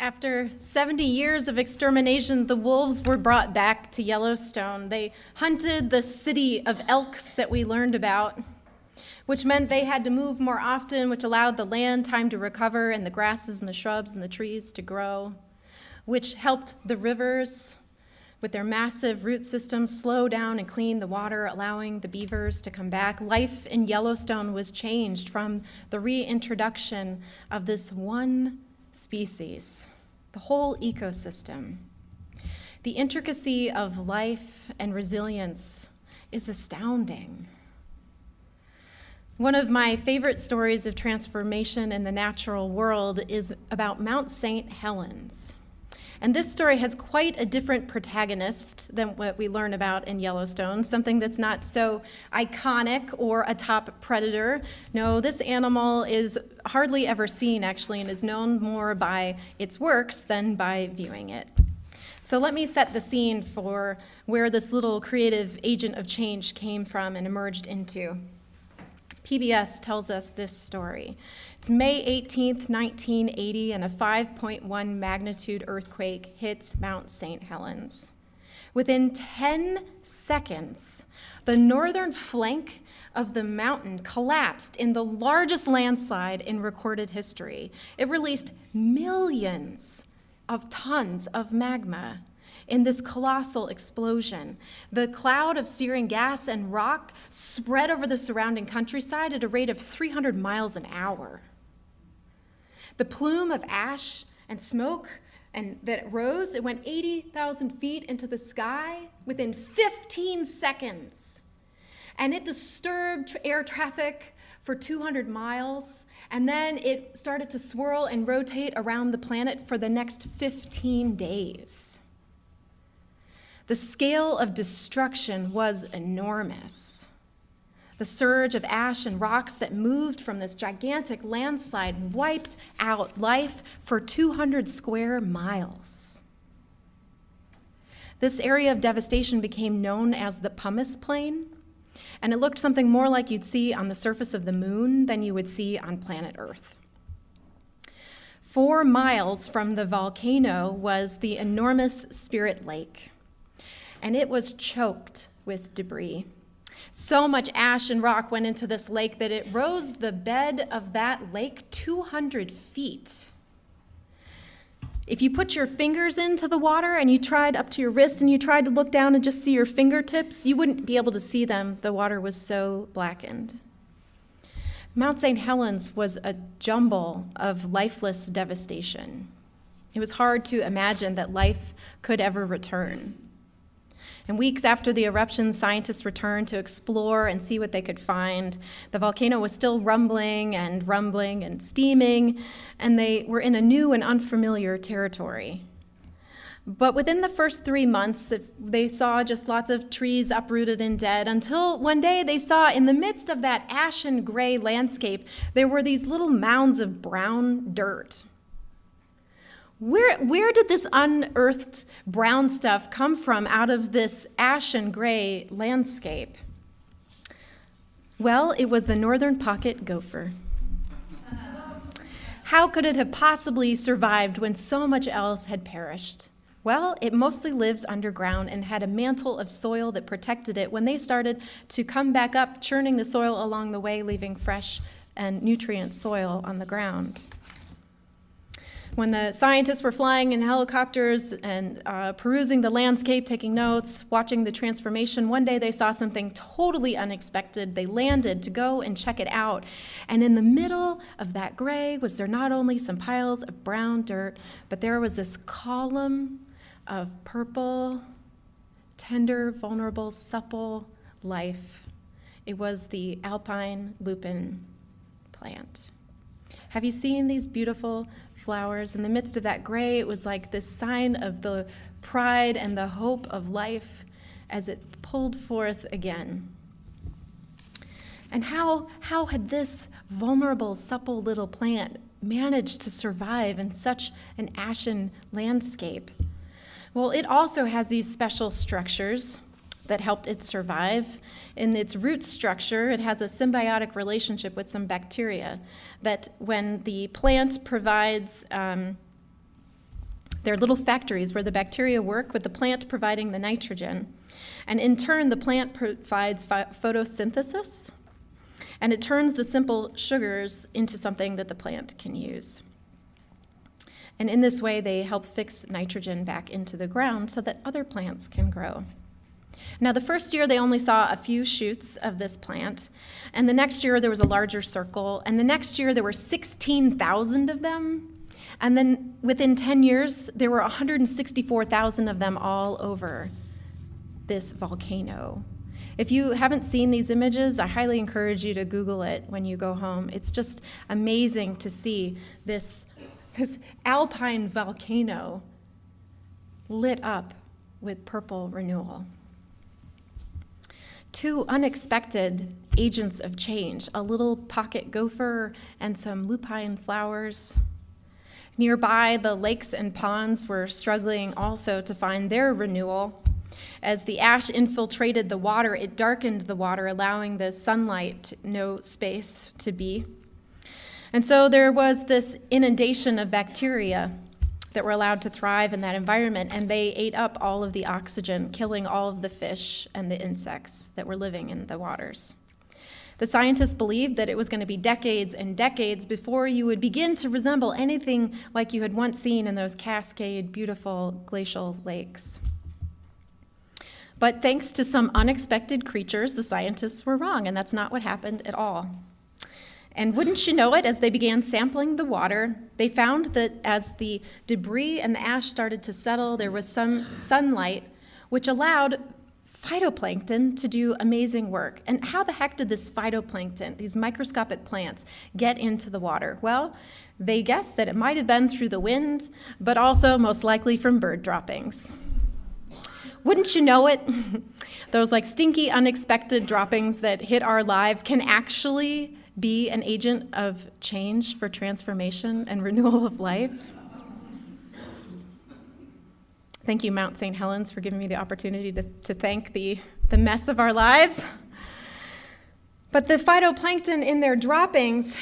After 70 years of extermination, the wolves were brought back to Yellowstone. They hunted the city of elks that we learned about, which meant they had to move more often, which allowed the land time to recover and the grasses and the shrubs and the trees to grow, which helped the rivers with their massive root systems slow down and clean the water, allowing the beavers to come back. Life in Yellowstone was changed from the reintroduction of this one species, the whole ecosystem. The intricacy of life and resilience is astounding. One of my favorite stories of transformation in the natural world is about Mount St. Helens. And this story has quite a different protagonist than what we learn about in Yellowstone, something that's not so iconic or a top predator. No, this animal is hardly ever seen, actually, and is known more by its works than by viewing it. So let me set the scene for where this little creative agent of change came from and emerged into. PBS tells us this story. It's May 18th, 1980, and a 5.1 magnitude earthquake hits Mount St. Helens. Within 10 seconds, the northern flank of the mountain collapsed in the largest landslide in recorded history. It released millions of tons of magma in this colossal explosion. The cloud of searing gas and rock spread over the surrounding countryside at a rate of 300 miles an hour. The plume of ash and smoke that rose, it went 80,000 feet into the sky within 15 seconds. And it disturbed air traffic for 200 miles. And then it started to swirl and rotate around the planet for the next 15 days. The scale of destruction was enormous. The surge of ash and rocks that moved from this gigantic landslide wiped out life for 200 square miles. This area of devastation became known as the Pumice Plain, and it looked something more like you'd see on the surface of the moon than you would see on planet Earth. 4 miles from the volcano was the enormous Spirit Lake, and it was choked with debris. So much ash and rock went into this lake that it rose the bed of that lake 200 feet. If you put your fingers into the water and you tried up to your wrist and you tried to look down and just see your fingertips, you wouldn't be able to see them. The water was so blackened. Mount St. Helens was a jumble of lifeless devastation. It was hard to imagine that life could ever return. And weeks after the eruption, scientists returned to explore and see what they could find. The volcano was still rumbling and steaming, and they were in a new and unfamiliar territory. But within the first 3 months, they saw just lots of trees uprooted and dead, until one day they saw in the midst of that ashen gray landscape, there were these little mounds of brown dirt. Where did this unearthed brown stuff come from out of this ashen gray landscape? Well, it was the northern pocket gopher. How could it have possibly survived when so much else had perished? Well, it mostly lives underground and had a mantle of soil that protected it when they started to come back up, churning the soil along the way, leaving fresh and nutrient soil on the ground. When the scientists were flying in helicopters and perusing the landscape, taking notes, watching the transformation, one day they saw something totally unexpected. They landed to go and check it out. And in the middle of that gray was there not only some piles of brown dirt, but there was this column of purple, tender, vulnerable, supple life. It was the alpine lupin plant. Have you seen these beautiful flowers? In the midst of that gray, it was like this sign of the pride and the hope of life as it pulled forth again. And how had this vulnerable, supple little plant managed to survive in such an ashen landscape? Well, it also has these special structures that helped it survive. In its root structure, it has a symbiotic relationship with some bacteria that when the plant provides They're little factories where the bacteria work with the plant providing the nitrogen. And in turn, the plant provides photosynthesis, and it turns the simple sugars into something that the plant can use. And in this way, they help fix nitrogen back into the ground so that other plants can grow. Now, the first year, they only saw a few shoots of this plant, and the next year, there was a larger circle, and the next year, there were 16,000 of them, and then within 10 years, there were 164,000 of them all over this volcano. If you haven't seen these images, I highly encourage you to Google it when you go home. It's just amazing to see this alpine volcano lit up with purple renewal. Two unexpected agents of change, a little pocket gopher and some lupine flowers. Nearby, the lakes and ponds were struggling also to find their renewal. As the ash infiltrated the water, it darkened the water, allowing the sunlight no space to be. And so there was this inundation of bacteria that were allowed to thrive in that environment, and they ate up all of the oxygen, killing all of the fish and the insects that were living in the waters. The scientists believed that it was going to be decades and decades before you would begin to resemble anything like you had once seen in those cascade, beautiful glacial lakes. But thanks to some unexpected creatures, the scientists were wrong, and that's not what happened at all. And wouldn't you know it, as they began sampling the water, they found that as the debris and the ash started to settle, there was some sunlight, which allowed phytoplankton to do amazing work. And how the heck did this phytoplankton, these microscopic plants, get into the water? Well, they guessed that it might have been through the wind, but also most likely from bird droppings. Wouldn't you know it? Those like stinky, unexpected droppings that hit our lives can actually be an agent of change for transformation and renewal of life. Thank you, Mount St. Helens, for giving me the opportunity to thank the mess of our lives. But the phytoplankton in their droppings,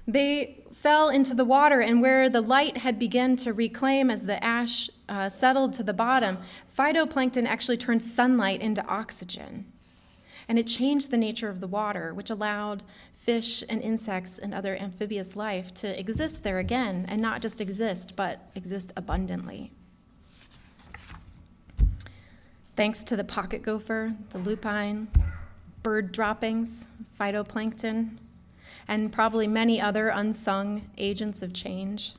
they fell into the water, and where the light had begun to reclaim as the ash settled to the bottom, phytoplankton actually turned sunlight into oxygen. And it changed the nature of the water, which allowed fish and insects and other amphibious life to exist there again, and not just exist, but exist abundantly. Thanks to the pocket gopher, the lupine, bird droppings, phytoplankton, and probably many other unsung agents of change,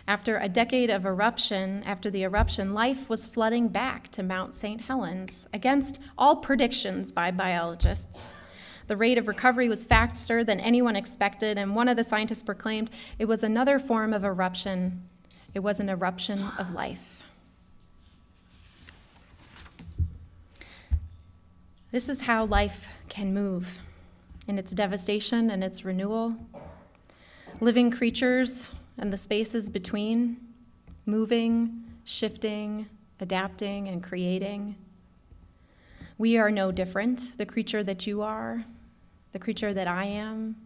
after a decade of eruption, after the eruption, life was flooding back to Mount St. Helens against all predictions by biologists. The rate of recovery was faster than anyone expected, and one of the scientists proclaimed it was another form of eruption. It was an eruption of life. This is how life can move in its devastation and its renewal. Living creatures and the spaces between, moving, shifting, adapting, and creating. We are no different. The creature that you are, the creature that I am,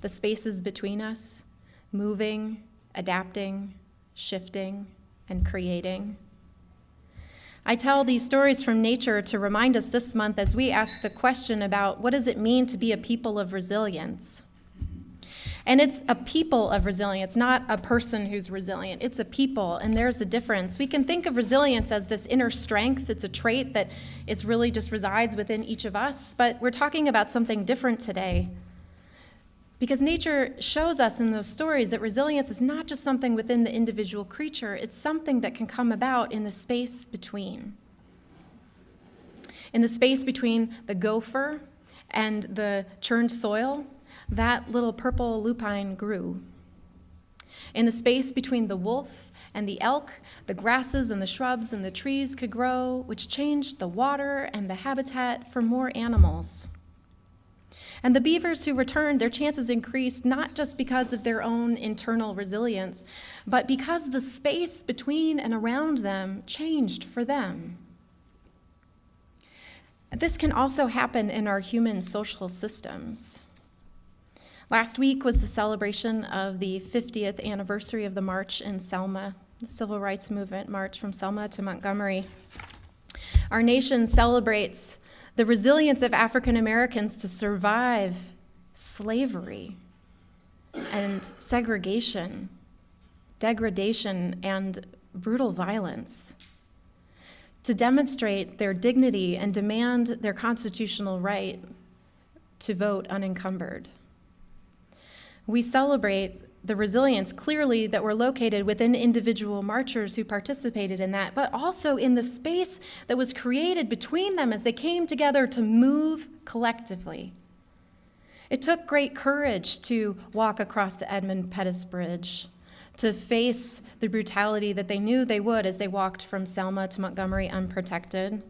the spaces between us, moving, adapting, shifting, and creating. I tell these stories from nature to remind us this month as we ask the question about what does it mean to be a people of resilience? And it's a people of resilience, not a person who's resilient. It's a people, and there's a difference. We can think of resilience as this inner strength. It's a trait that is really just resides within each of us, but we're talking about something different today. Because nature shows us in those stories that resilience is not just something within the individual creature, it's something that can come about in the space between. In the space between the gopher and the churned soil, that little purple lupine grew. In the space between the wolf and the elk, the grasses and the shrubs and the trees could grow, which changed the water and the habitat for more animals. And the beavers who returned, their chances increased not just because of their own internal resilience, but because the space between and around them changed for them. This can also happen in our human social systems. Last week was the celebration of the 50th anniversary of the march in Selma, the Civil Rights Movement march from Selma to Montgomery. Our nation celebrates the resilience of African Americans to survive slavery and segregation, degradation, and brutal violence, to demonstrate their dignity and demand their constitutional right to vote unencumbered. We celebrate the resilience clearly that were located within individual marchers who participated in that, but also in the space that was created between them as they came together to move collectively. It took great courage to walk across the Edmund Pettus Bridge, to face the brutality that they knew they would as they walked from Selma to Montgomery unprotected.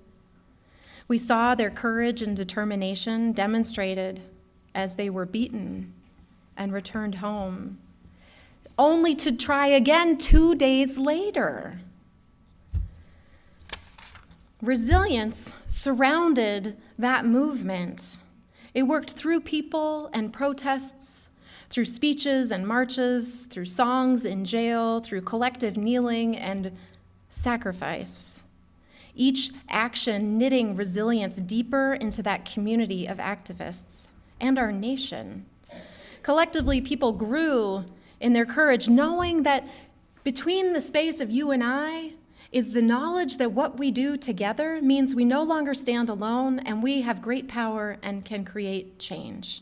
We saw their courage and determination demonstrated as they were beaten and returned home, only to try again 2 days later. Resilience surrounded that movement. It worked through people and protests, through speeches and marches, through songs in jail, through collective kneeling and sacrifice. Each action knitting resilience deeper into that community of activists and our nation. Collectively, people grew in their courage, knowing that between the space of you and I is the knowledge that what we do together means we no longer stand alone and we have great power and can create change.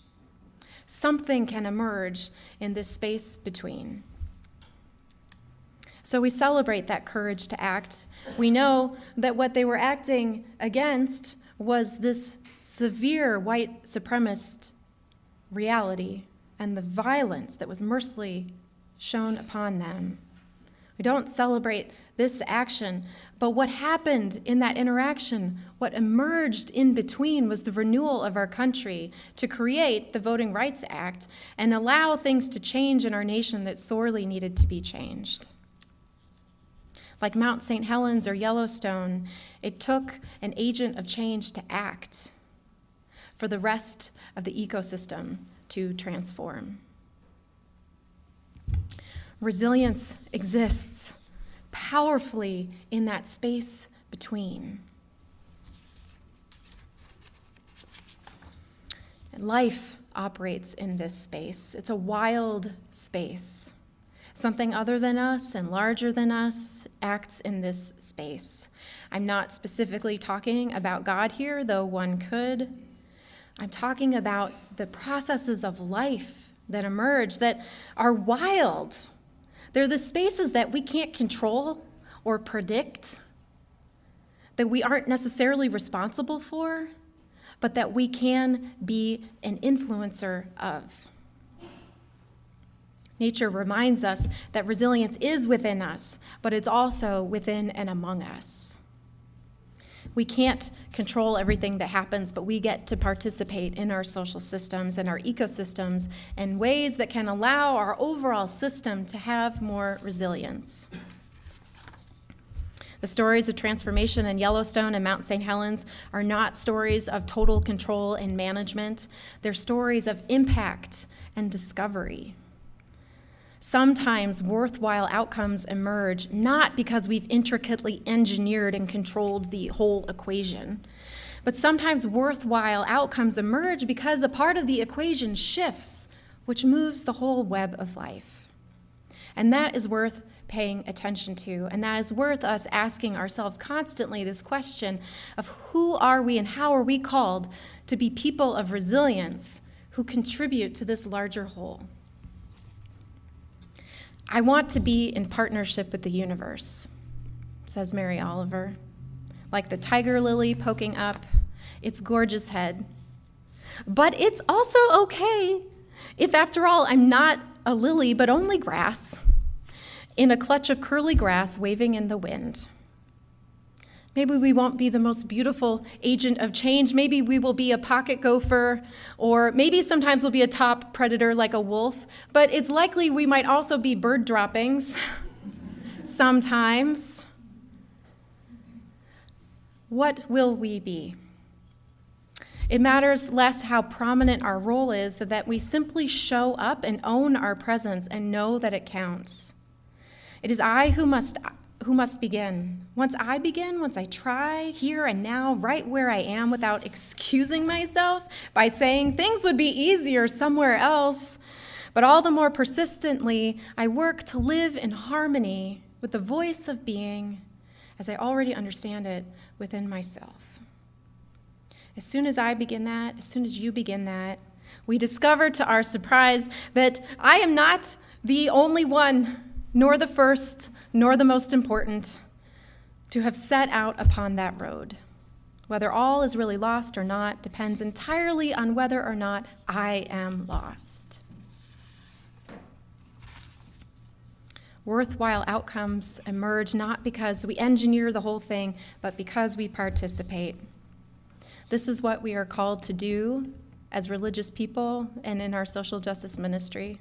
Something can emerge in this space between. So we celebrate that courage to act. We know that what they were acting against was this severe white supremacist reality and the violence that was mercilessly shown upon them. We don't celebrate this action, but what happened in that interaction, what emerged in between was the renewal of our country to create the Voting Rights Act and allow things to change in our nation that sorely needed to be changed. Like Mount St. Helens or Yellowstone, it took an agent of change to act for the rest of the ecosystem to transform. Resilience exists powerfully in that space between. And life operates in this space. It's a wild space. Something other than us and larger than us acts in this space. I'm not specifically talking about God here, though one could. I'm talking about the processes of life that emerge that are wild. They're the spaces that we can't control or predict, that we aren't necessarily responsible for, but that we can be an influencer of. Nature reminds us that resilience is within us, but it's also within and among us. We can't control everything that happens, but we get to participate in our social systems and our ecosystems in ways that can allow our overall system to have more resilience. The stories of transformation in Yellowstone and Mount St. Helens are not stories of total control and management. They're stories of impact and discovery. Sometimes worthwhile outcomes emerge not because we've intricately engineered and controlled the whole equation, but sometimes worthwhile outcomes emerge because a part of the equation shifts, which moves the whole web of life. And that is worth paying attention to, and that is worth us asking ourselves constantly this question of who are we and how are we called to be people of resilience who contribute to this larger whole. I want to be in partnership with the universe, says Mary Oliver, like the tiger lily poking up its gorgeous head. But it's also okay if, after all, I'm not a lily, but only grass, in a clutch of curly grass waving in the wind. Maybe we won't be the most beautiful agent of change. Maybe we will be a pocket gopher, or maybe sometimes we'll be a top predator like a wolf, but it's likely we might also be bird droppings sometimes. What will we be? It matters less how prominent our role is than that we simply show up and own our presence and know that it counts. It is I who must begin. Once I try here and now, right where I am, without excusing myself by saying things would be easier somewhere else, but all the more persistently, I work to live in harmony with the voice of being as I already understand it within myself. As soon as I begin that, as soon as you begin that, we discover to our surprise that I am not the only one, nor the first, nor the most important, to have set out upon that road. Whether all is really lost or not depends entirely on whether or not I am lost. Worthwhile outcomes emerge not because we engineer the whole thing, but because we participate. This is what we are called to do as religious people and in our social justice ministry.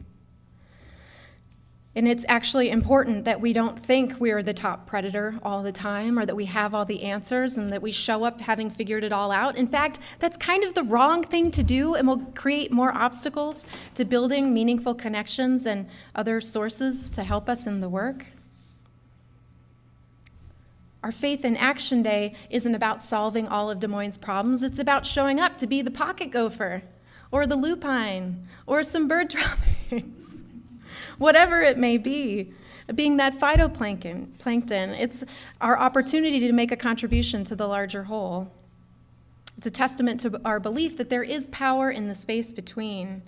And it's actually important that we don't think we're the top predator all the time, or that we have all the answers and that we show up having figured it all out. In fact, that's kind of the wrong thing to do and will create more obstacles to building meaningful connections and other sources to help us in the work. Our Faith in Action Day isn't about solving all of Des Moines' problems. It's about showing up to be the pocket gopher or the lupine or some bird droppings. Whatever it may be, being that phytoplankton, it's our opportunity to make a contribution to the larger whole. It's a testament to our belief that there is power in the space between,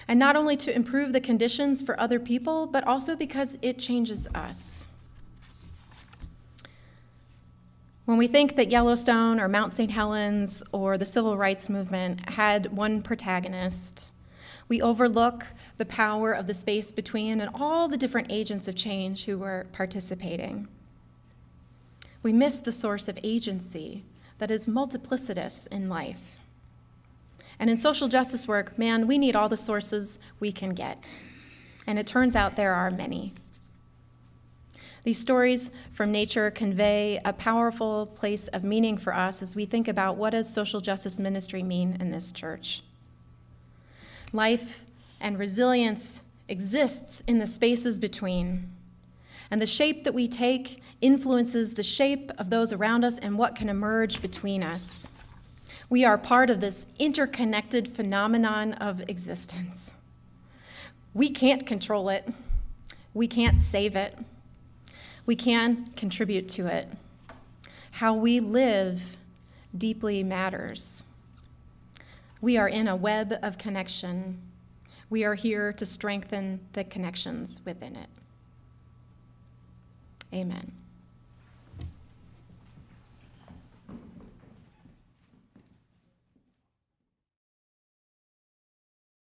and not only to improve the conditions for other people, but also because it changes us. When we think that Yellowstone or Mount St. Helens or the civil rights movement had one protagonist, we overlook the power of the space between and all the different agents of change who were participating. We miss the source of agency that is multiplicitous in life. And in social justice work, man, we need all the sources we can get. And it turns out there are many. These stories from nature convey a powerful place of meaning for us as we think about what does social justice ministry mean in this church. Life and resilience exists in the spaces between, and the shape that we take influences the shape of those around us and what can emerge between us. We are part of this interconnected phenomenon of existence. We can't control it. We can't save it. We can contribute to it. How we live deeply matters. We are in a web of connection. We are here to strengthen the connections within it. Amen.